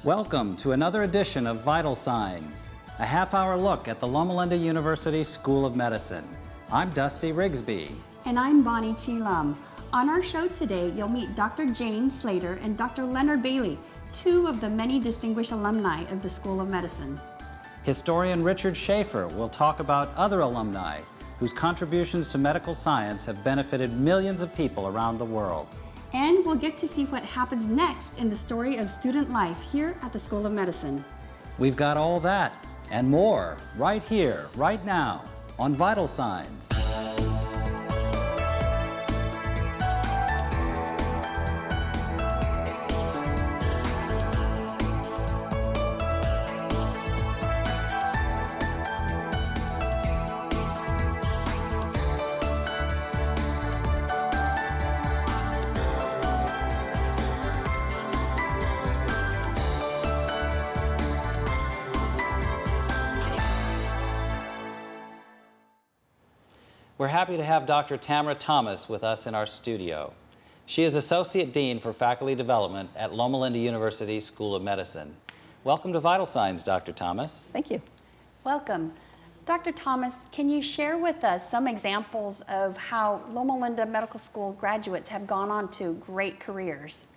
Welcome to another edition of Vital Signs, a half-hour look at the Loma Linda University School of Medicine. I'm Dusty Rigsby. And I'm Bonnie Chi Lum. On our show today, you'll meet Dr. James Slater and Dr. Leonard Bailey, two of the many distinguished alumni of the School of Medicine. Historian Richard Schaefer will talk about other alumni whose contributions to medical science have benefited millions of people around the world. And we'll get to see what happens next in the story of student life here at the School of Medicine. We've got all that and more right here, right now, on Vital Signs. We're happy to have Dr. Tamara Thomas with us in our studio. She is Associate Dean for Faculty Development at Loma Linda University School of Medicine. Welcome to Vital Signs, Dr. Thomas. Thank you. Welcome. Dr. Thomas, can you share with us some examples of how Loma Linda Medical School graduates have gone on to great careers?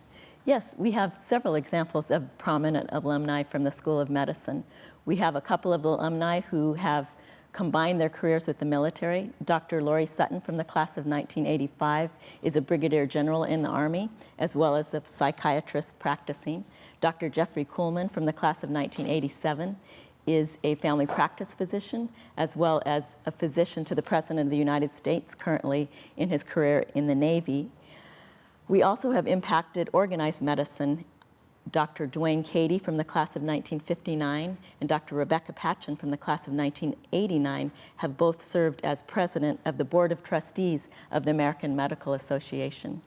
Yes, we have several examples of prominent alumni from the School of Medicine. We have a couple of alumni who have combined their careers with the military. Dr. Laurie Sutton from the class of 1985 is a brigadier general in the Army, as well as a psychiatrist practicing. Dr. Jeffrey Kuhlman from the class of 1987 is a family practice physician, as well as a physician to the President of the United States, currently in his career in the Navy. We also have impacted organized medicine. Dr. Dwayne Cady from the class of 1959 and Dr. Rebecca Patchen from the class of 1989 have both served as president of the Board of Trustees of the American Medical Association.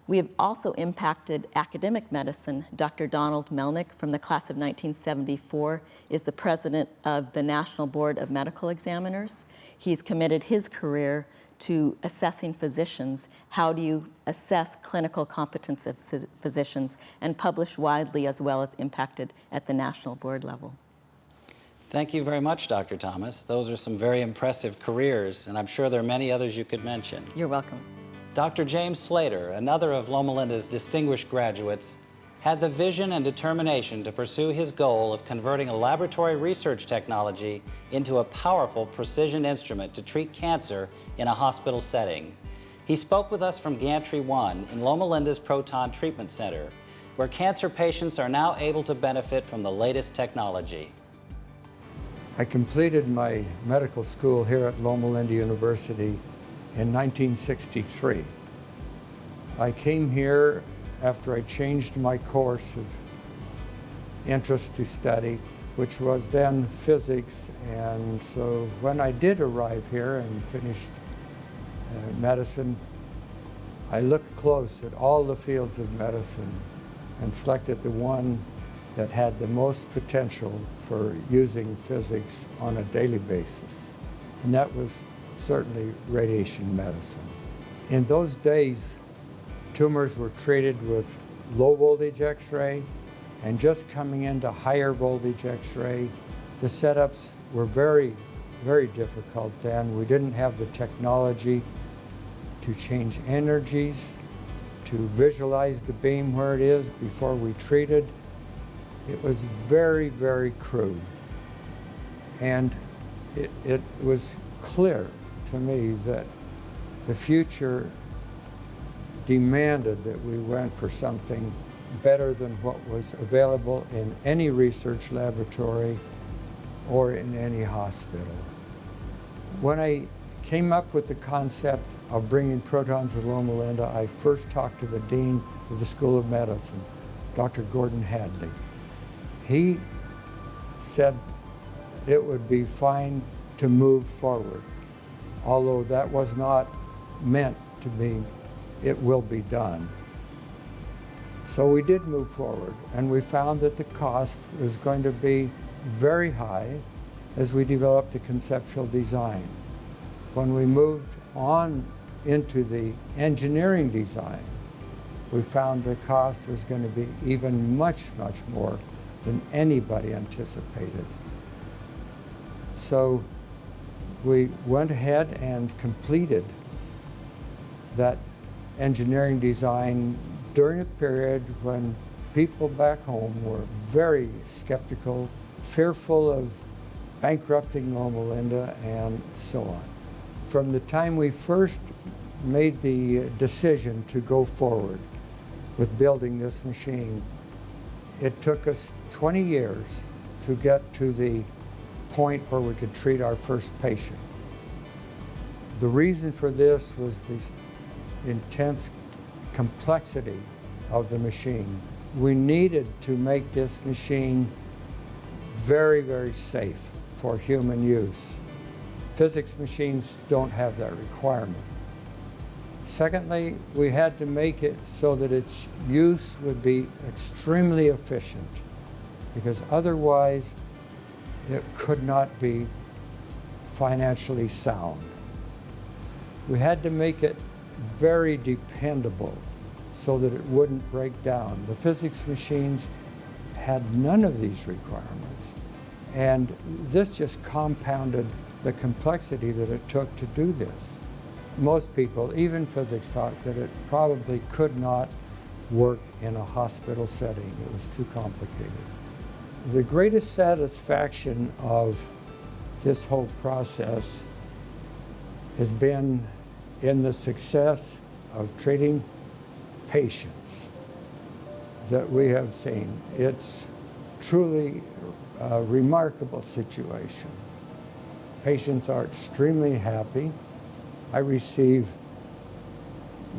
We have also impacted academic medicine. Dr. Donald Melnick from the class of 1974 is the president of the National Board of Medical Examiners. He's committed his career to assessing physicians. How do you assess clinical competence of physicians, and published widely as well as impacted at the national board level. Thank you very much, Dr. Thomas. Those are some very impressive careers, and I'm sure there are many others you could mention. You're welcome. Dr. James Slater, another of Loma Linda's distinguished graduates, had the vision and determination to pursue his goal of converting a laboratory research technology into a powerful precision instrument to treat cancer in a hospital setting. He spoke with us from Gantry 1 in Loma Linda's Proton Treatment Center, where cancer patients are now able to benefit from the latest technology. I completed my medical school here at Loma Linda University in 1963. I came here after I changed my course of interest to study, which was then physics. And so when I did arrive here and finished medicine, I looked close at all the fields of medicine and selected the one that had the most potential for using physics on a daily basis. And that was certainly radiation medicine. In those days, tumors were treated with low voltage X-ray, and just coming into higher voltage X-ray, the setups were very, very difficult then. We didn't have the technology to change energies, to visualize the beam where it is before we treated. It was very, very crude. And it was clear to me that the future demanded that we went for something better than what was available in any research laboratory or in any hospital. When I came up with the concept of bringing protons to Loma Linda, I first talked to the Dean of the School of Medicine, Dr. Gordon Hadley. He said it would be fine to move forward, although that was not meant to be it will be done. So we did move forward, and we found that the cost was going to be very high as we developed the conceptual design. When we moved on into the engineering design, we found the cost was going to be even much, much more than anybody anticipated. So we went ahead and completed that engineering design during a period when people back home were very skeptical, fearful of bankrupting Loma Linda, and so on. From the time we first made the decision to go forward with building this machine, it took us 20 years to get to the point where we could treat our first patient. The reason for this was the intense complexity of the machine. We needed to make this machine very, very safe for human use. Physics machines don't have that requirement. Secondly, we had to make it so that its use would be extremely efficient, because otherwise it could not be financially sound. We had to make it very dependable so that it wouldn't break down. The physics machines had none of these requirements, and this just compounded the complexity that it took to do this. Most people, even physics, thought that it probably could not work in a hospital setting. It was too complicated. The greatest satisfaction of this whole process has been in the success of treating patients that we have seen. It's truly a remarkable situation. Patients are extremely happy. I receive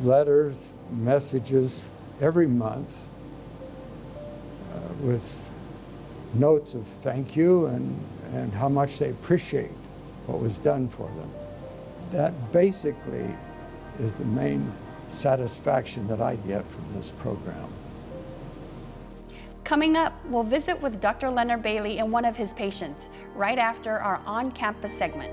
letters, messages every month with notes of thank you and how much they appreciate what was done for them. That basically is the main satisfaction that I get from this program. Coming up, we'll visit with Dr. Leonard Bailey and one of his patients right after our on-campus segment.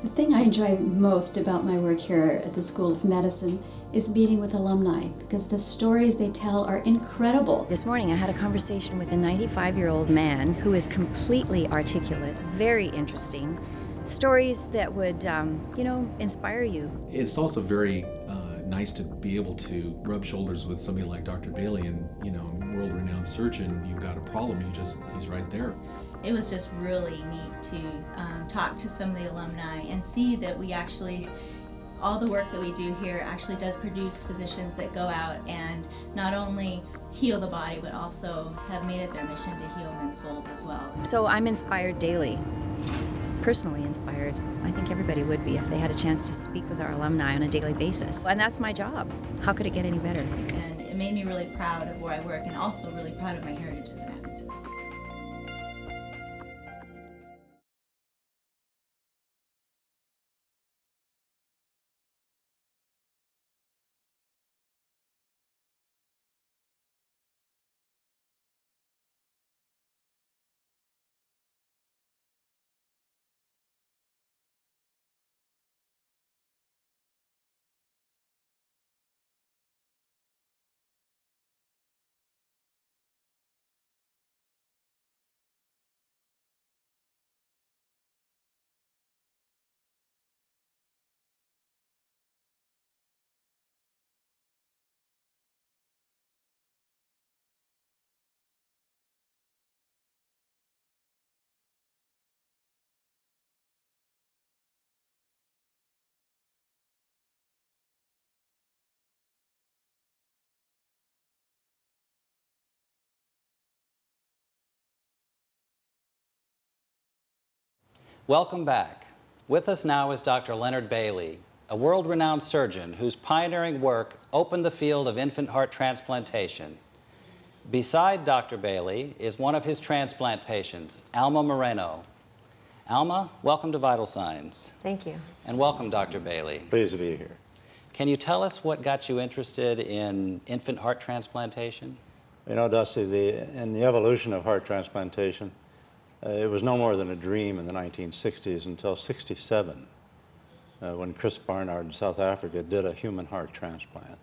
The thing I enjoy most about my work here at the School of Medicine is meeting with alumni, because the stories they tell are incredible. This morning I had a conversation with a 95-year-old man who is completely articulate, very interesting, stories that would, inspire you. It's also very nice to be able to rub shoulders with somebody like Dr. Bailey, and world-renowned surgeon. You've got a problem, he's right there. It was just really neat to talk to some of the alumni and see that we actually, all the work that we do here actually does produce physicians that go out and not only heal the body, but also have made it their mission to heal men's souls as well. So I'm inspired daily, personally inspired. I think everybody would be if they had a chance to speak with our alumni on a daily basis. And that's my job. How could it get any better? And it made me really proud of where I work and also really proud of my heritage as an Adventist. Welcome back. With us now is Dr. Leonard Bailey, a world-renowned surgeon whose pioneering work opened the field of infant heart transplantation. Beside Dr. Bailey is one of his transplant patients, Alma Moreno. Alma, welcome to Vital Signs. Thank you. And welcome, Dr. Bailey. Pleased to be here. Can you tell us what got you interested in infant heart transplantation? You know, Dusty, in the evolution of heart transplantation, it was no more than a dream in the 1960s until '67, when Chris Barnard in South Africa did a human heart transplant.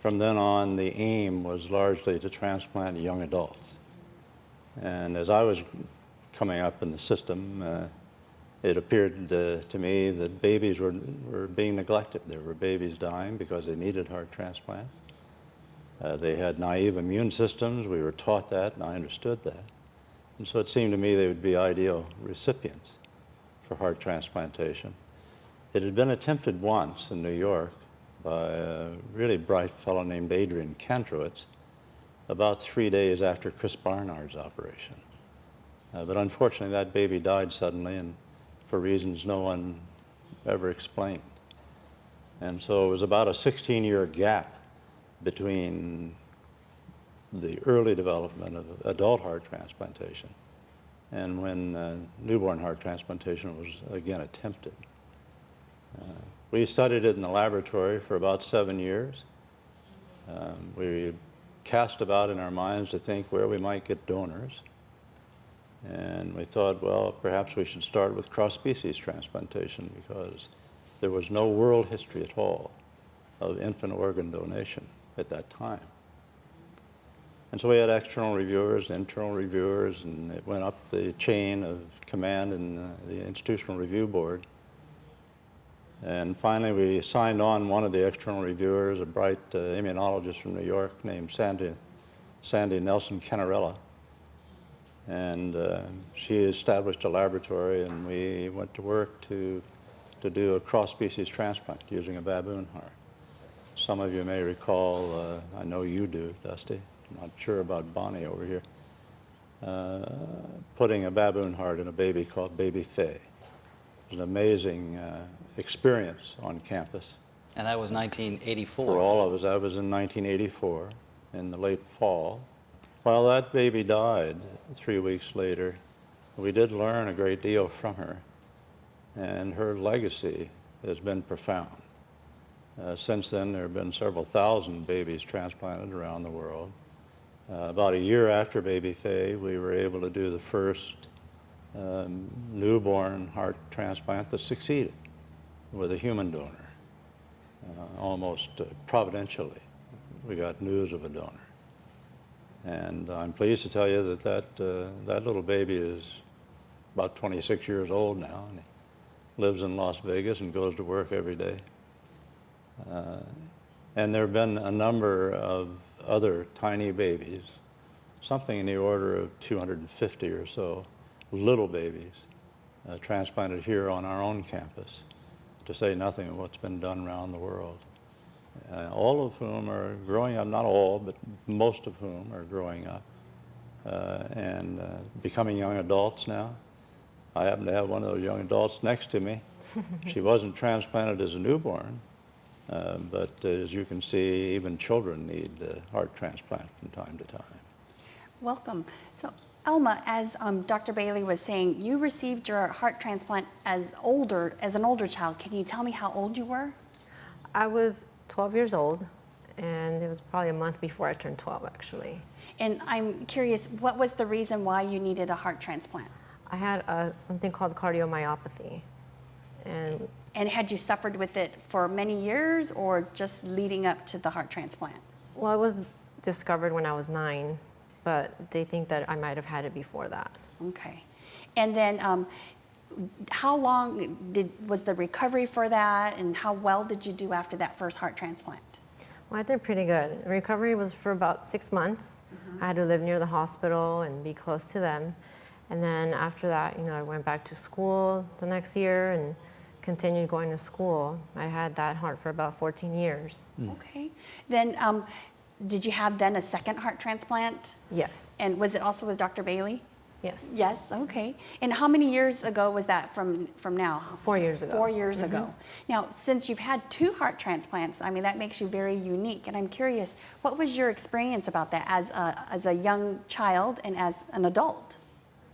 From then on, the aim was largely to transplant young adults. And as I was coming up in the system, it appeared to me that babies were being neglected. There were babies dying because they needed heart transplants. They had naive immune systems. We were taught that, and I understood that. And so it seemed to me they would be ideal recipients for heart transplantation. It had been attempted once in New York by a really bright fellow named Adrian Kantrowitz about 3 days after Chris Barnard's operation. But unfortunately, that baby died suddenly and for reasons no one ever explained. And so it was about a 16-year gap between the early development of adult heart transplantation and when newborn heart transplantation was again attempted. We studied it in the laboratory for about 7 years. We cast about in our minds to think where we might get donors. And we thought, well, perhaps we should start with cross-species transplantation because there was no world history at all of infant organ donation at that time. And so we had external reviewers, internal reviewers, and it went up the chain of command in the Institutional Review Board. And finally, we signed on one of the external reviewers, a bright immunologist from New York named Sandy Nelson Canarella. And she established a laboratory, and we went to work to do a cross-species transplant using a baboon heart. Some of you may recall, I know you do, Dusty, I'm not sure about Bonnie over here, putting a baboon heart in a baby called Baby Faye. It was an amazing experience on campus. And that was 1984. For all of us, that was in 1984, in the late fall. Well, that baby died 3 weeks later. We did learn a great deal from her, and her legacy has been profound. Since then, there have been several thousand babies transplanted around the world. About a year after Baby Faye, we were able to do the first newborn heart transplant that succeeded with a human donor. Almost providentially, we got news of a donor. And I'm pleased to tell you that that little baby is about 26 years old now, and he lives in Las Vegas and goes to work every day. And there have been a number of other tiny babies, something in the order of 250 or so, little babies, transplanted here on our own campus, to say nothing of what's been done around the world. All of whom are growing up, not all, but most of whom are growing up and becoming young adults now. I happen to have one of those young adults next to me. She wasn't transplanted as a newborn, but as you can see, even children need heart transplant from time to time. Welcome. So, Elma, as Dr. Bailey was saying, you received your heart transplant as an older child. Can you tell me how old you were? I was 12 years old, and it was probably a month before I turned 12, actually. And I'm curious, what was the reason why you needed a heart transplant? I had something called cardiomyopathy. And had you suffered with it for many years or just leading up to the heart transplant? well, it was discovered when I was 9, but they think that I might have had it before that. Okay. And then how long was the recovery for that, and how well did you do after that first heart transplant? Well, I did pretty good. Recovery was for about 6 months. I had to live near the hospital and be close to them. And then after that, I went back to school the next year and continued going to school. I had that heart for about 14 years. Okay. Then did you have then a second heart transplant? Yes. And was it also with Dr. Bailey? Yes. Yes, okay. And how many years ago was that from now? 4 years ago. 4 years ago. Now, since you've had 2 heart transplants, I mean, that makes you very unique. And I'm curious, what was your experience about that as a young child and as an adult?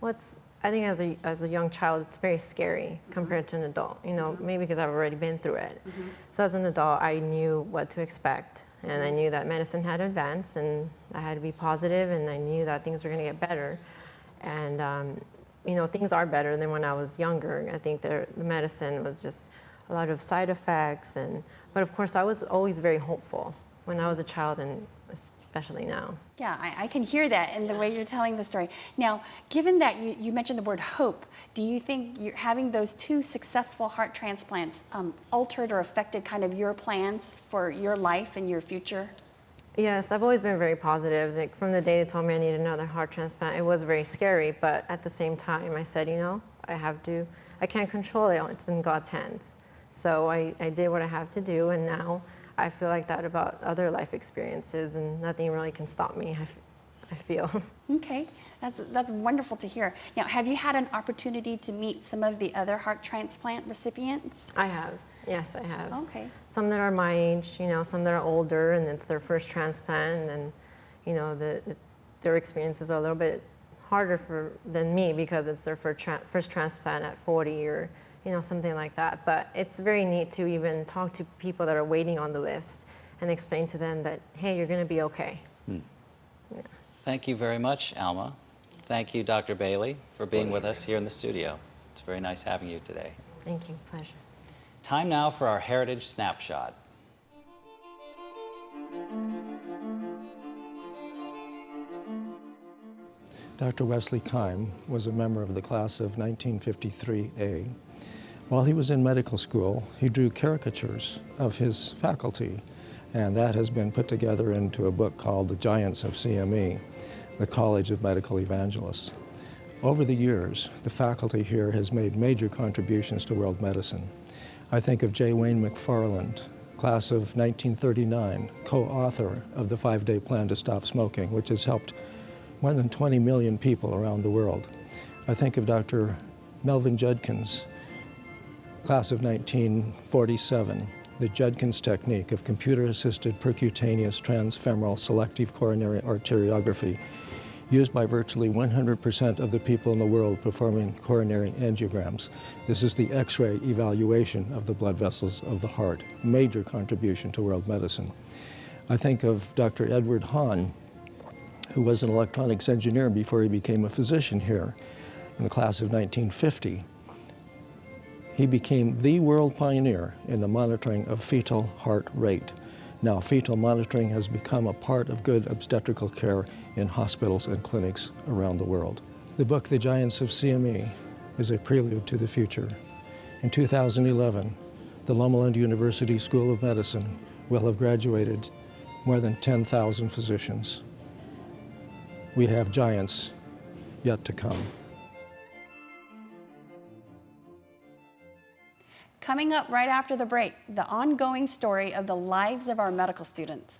Well, I think as a young child, it's very scary compared to an adult, maybe because I've already been through it. So as an adult, I knew what to expect, and I knew that medicine had advanced, and I had to be positive, and I knew that things were going to get better. And, things are better than when I was younger. I think the medicine was just a lot of side effects. But of course, I was always very hopeful when I was a child, and especially now. Yeah, I can hear that in the way you're telling the story. Now, given that you mentioned the word hope, do you think having those 2 successful heart transplants altered or affected kind of your plans for your life and your future? Yes, I've always been very positive. Like from the day they told me I needed another heart transplant, it was very scary, but at the same time, I said, you know, I can't control it, it's in God's hands. So I did what I have to do, and now I feel like that about other life experiences, and nothing really can stop me, I feel. Okay, that's wonderful to hear. Now, have you had an opportunity to meet some of the other heart transplant recipients? I have, yes, I have. Okay. Some that are my age, you know, some that are older, and it's their first transplant, and you know, their experiences are a little bit harder than me because it's their first transplant at 40 or, you know, something like that. But it's very neat to even talk to people that are waiting on the list and explain to them that, hey, you're going to be okay. Yeah. Thank you very much, Alma. Thank you, Dr. Bailey, for being with us here in the studio. It's very nice having you today. Thank you. Pleasure. Time now for our Heritage Snapshot. Dr. Wesley Keim was a member of the class of 1953A. While he was in medical school, he drew caricatures of his faculty, and that has been put together into a book called The Giants of CME, the College of Medical Evangelists. Over the years, the faculty here has made major contributions to world medicine. I think of J. Wayne McFarland, class of 1939, co-author of the 5-Day Plan to Stop Smoking, which has helped more than 20 million people around the world. I think of Dr. Melvin Judkins, class of 1947, the Judkins technique of computer-assisted percutaneous transfemoral selective coronary arteriography, used by virtually 100% of the people in the world performing coronary angiograms. This is the X-ray evaluation of the blood vessels of the heart, major contribution to world medicine. I think of Dr. Edward Hahn, who was an electronics engineer before he became a physician here in the class of 1950. He became the world pioneer in the monitoring of fetal heart rate. Now, fetal monitoring has become a part of good obstetrical care in hospitals and clinics around the world. The book, The Giants of CME, is a prelude to the future. In 2011, the Loma Linda University School of Medicine will have graduated more than 10,000 physicians. We have giants yet to come. Coming up right after the break, the ongoing story of the lives of our medical students.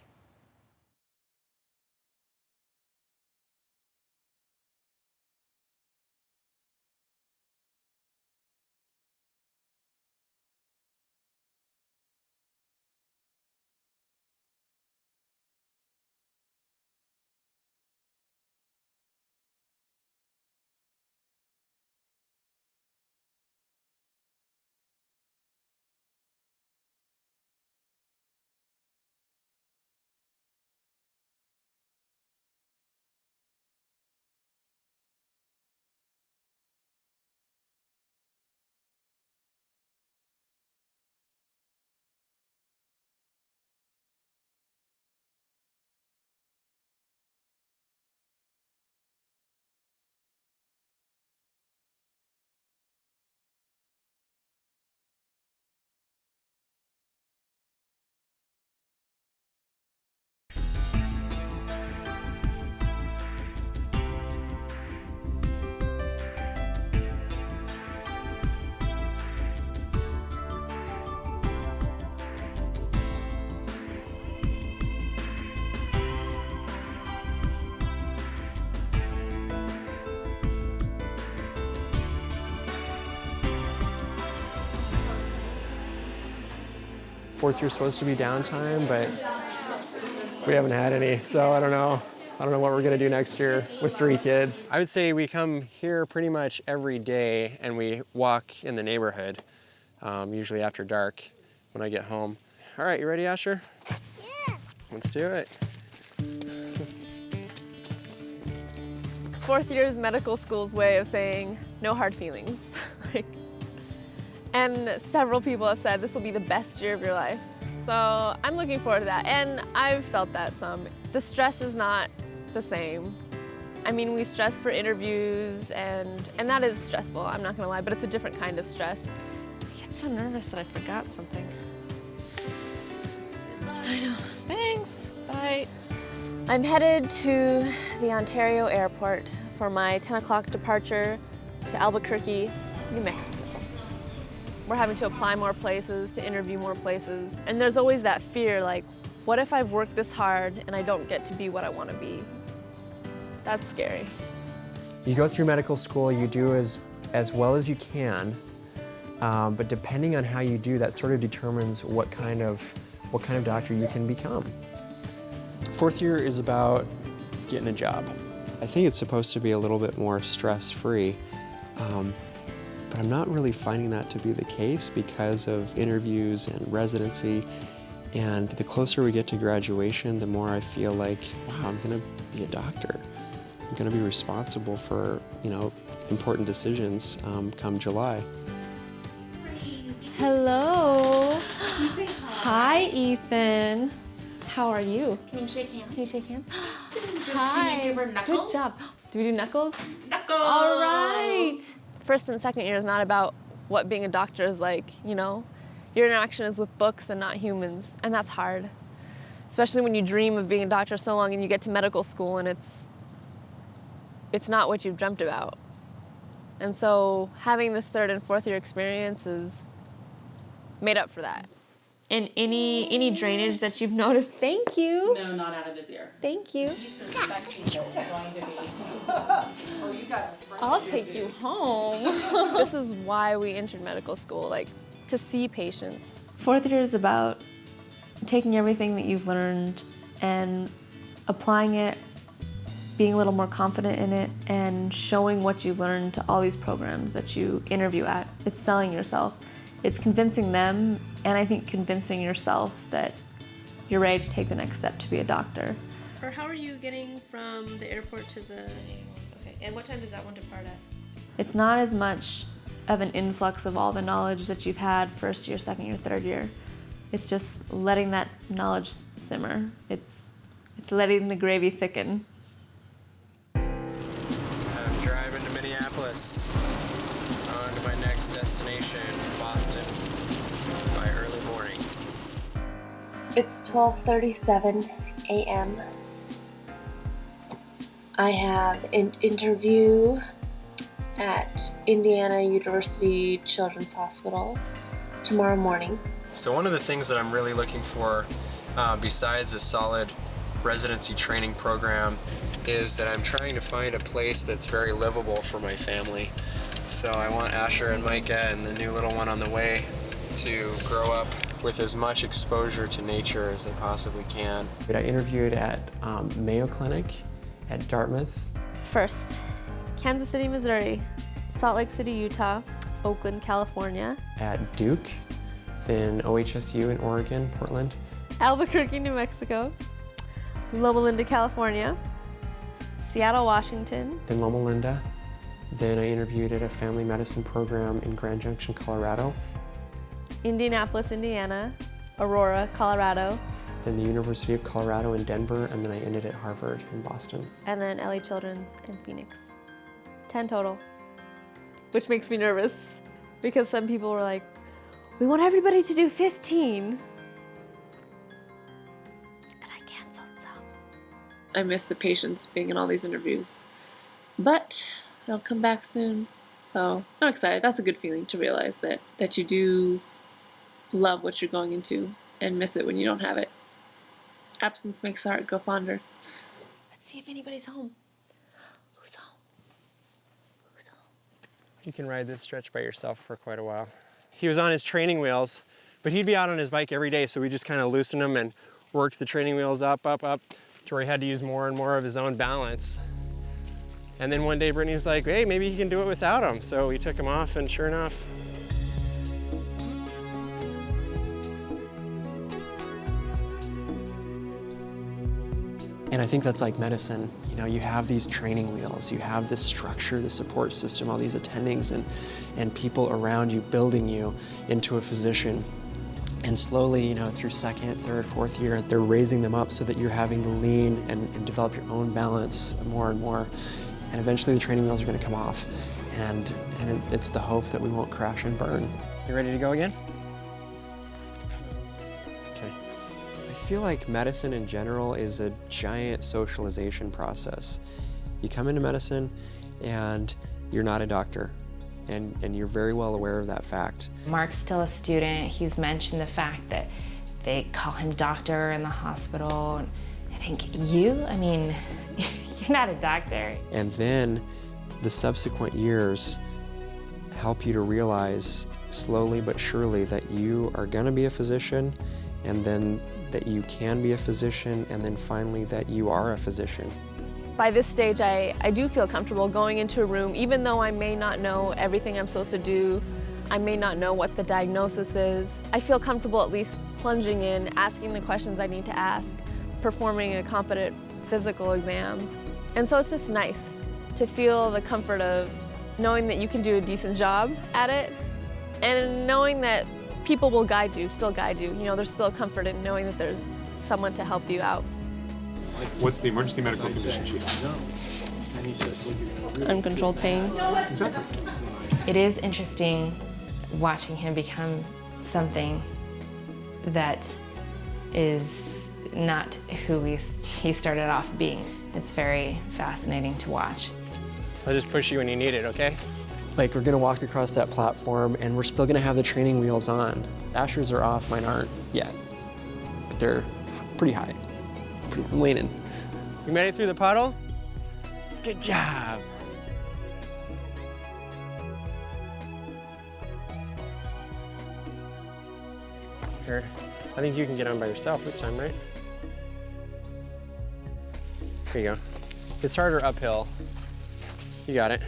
Fourth year's supposed to be downtime, but we haven't had any, so I don't know. I don't know what we're gonna do next year with 3 kids. I would say we come here pretty much every day and we walk in the neighborhood, usually after dark when I get home. All right, you ready, Asher? Yeah. Let's do it. Fourth year's medical school's way of saying no hard feelings. And several people have said this will be the best year of your life. So I'm looking forward to that, and I've felt that some. The stress is not the same. I mean, we stress for interviews, and that is stressful, I'm not gonna lie, but it's a different kind of stress. I get so nervous that I forgot something. I know, thanks, bye. I'm headed to the Ontario airport for my 10 o'clock departure to Albuquerque, New Mexico. We're having to apply more places, to interview more places, and there's always that fear, like, what if I've worked this hard and I don't get to be what I want to be? That's scary. You go through medical school, you do as well as you can, but depending on how you do, that sort of determines what kind of doctor you can become. Fourth year is about getting a job. I think it's supposed to be a little bit more stress-free, but I'm not really finding that to be the case because of interviews and residency. And the closer we get to graduation, the more I feel like, wow, I'm gonna be a doctor. I'm gonna be responsible for, important decisions come July. Hello. Hi, Ethan. How are you? Can we shake hands? Can you shake hands? Hi. Can you give her knuckles? Good job. Do we do knuckles? Knuckles! All right. First and second year is not about what being a doctor is like, Your interaction is with books and not humans, and that's hard. Especially when you dream of being a doctor so long and you get to medical school and it's not what you've dreamt about. And so having this third and fourth year experience is made up for that. And any drainage that you've noticed, thank you. No, not out of his ear. Thank you. He's suspecting that it's going to be. Oh, you got a I'll take you home. This is why we entered medical school, to see patients. Fourth year is about taking everything that you've learned and applying it, being a little more confident in it, and showing what you've learned to all these programs that you interview at. It's selling yourself. It's convincing them, and I think convincing yourself that you're ready to take the next step to be a doctor. Or how are you getting from the airport to the... Okay, and what time does that one depart at? It's not as much of an influx of all the knowledge that you've had first year, second year, third year. It's just letting that knowledge simmer. It's letting the gravy thicken. I'm driving to Minneapolis, on to my next destination, Boston, by early morning. It's 12:37 a.m. I have an interview at Indiana University Children's Hospital tomorrow morning. So one of the things that I'm really looking for, besides a solid residency training program, is that I'm trying to find a place that's very livable for my family. So I want Asher and Micah and the new little one on the way to grow up with as much exposure to nature as they possibly can. I interviewed at Mayo Clinic, at Dartmouth. First, Kansas City, Missouri, Salt Lake City, Utah, Oakland, California, At Duke, then OHSU in Oregon, Portland. Albuquerque, New Mexico, Loma Linda, California, Seattle, Washington, Then Loma Linda. Then I interviewed at a family medicine program in Grand Junction, Colorado. Indianapolis, Indiana, Aurora, Colorado, Then the University of Colorado in Denver, and then I ended at Harvard in Boston. and then LA Children's in Phoenix. 10 total, which makes me nervous because some people were like, we want everybody to do 15. And I canceled some. I miss the patients being in all these interviews, but they'll come back soon. So I'm excited. That's a good feeling to realize that you do love what you're going into and miss it when you don't have it. Absence makes the heart go fonder. Let's see if anybody's home. Who's home? Who's home? You can ride this stretch by yourself for quite a while. He was on his training wheels, but he'd be out on his bike every day, so we just kind of loosened him and worked the training wheels up, to where he had to use more and more of his own balance. And then one day Brittany's like, hey, maybe he can do it without him. So we took him off, and sure enough, And I think that's like medicine. You know, you have these training wheels, you have this structure, the support system, all these attendings and people around you building you into a physician. And slowly, you know, through second, third, fourth year, they're raising them up so that you're having to lean and develop your own balance more and more. And eventually the training wheels are going to come off. And it's the hope that we won't crash and burn. You ready to go again? Okay. I feel like medicine in general is a giant socialization process. You come into medicine and you're not a doctor. And you're very well aware of that fact. Mark's still a student. He's mentioned the fact that they call him doctor in the hospital. And I think I mean, you're not a doctor. And then the subsequent years help you to realize slowly but surely that you are gonna be a physician, and then that you can be a physician, and then finally that you are a physician. By this stage, I do feel comfortable going into a room, even though I may not know everything I'm supposed to do. I may not know what the diagnosis is. I feel comfortable at least plunging in, asking the questions I need to ask, performing a competent physical exam. And so it's just nice to feel the comfort of knowing that you can do a decent job at it, and knowing that people will guide you, still guide you. You know, there's still a comfort in knowing that there's someone to help you out. What's the emergency medical condition she has? Uncontrolled pain. Exactly. It is interesting watching him become something that is not who he started off being. It's very fascinating to watch. I'll just push you when you need it, okay? Like, we're gonna walk across that platform and we're still gonna have the training wheels on. Asher's are off, mine aren't yet, but they're pretty high. I'm leaning. You made it through the puddle? Good job. Here, I think you can get on by yourself this time, right? Here you go. It's harder uphill. You got it.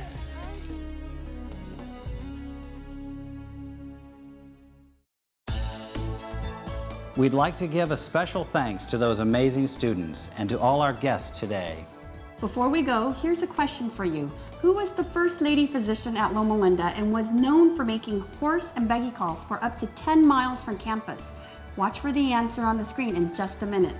We'd like to give a special thanks to those amazing students and to all our guests today. Before we go, here's a question for you. Who was the first lady physician at Loma Linda and was known for making horse and buggy calls for up to 10 miles from campus? Watch for the answer on the screen in just a minute.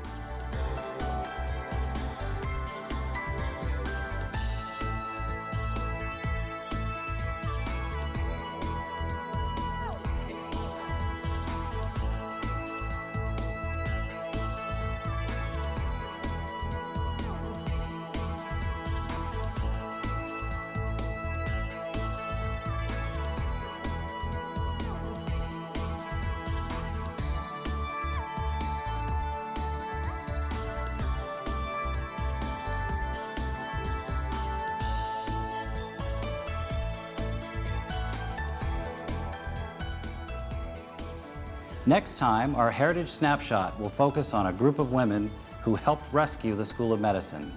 Next time, our Heritage Snapshot will focus on a group of women who helped rescue the School of Medicine.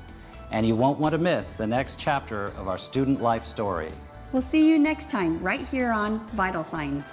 And you won't want to miss the next chapter of our student life story. We'll see you next time right here on Vital Signs.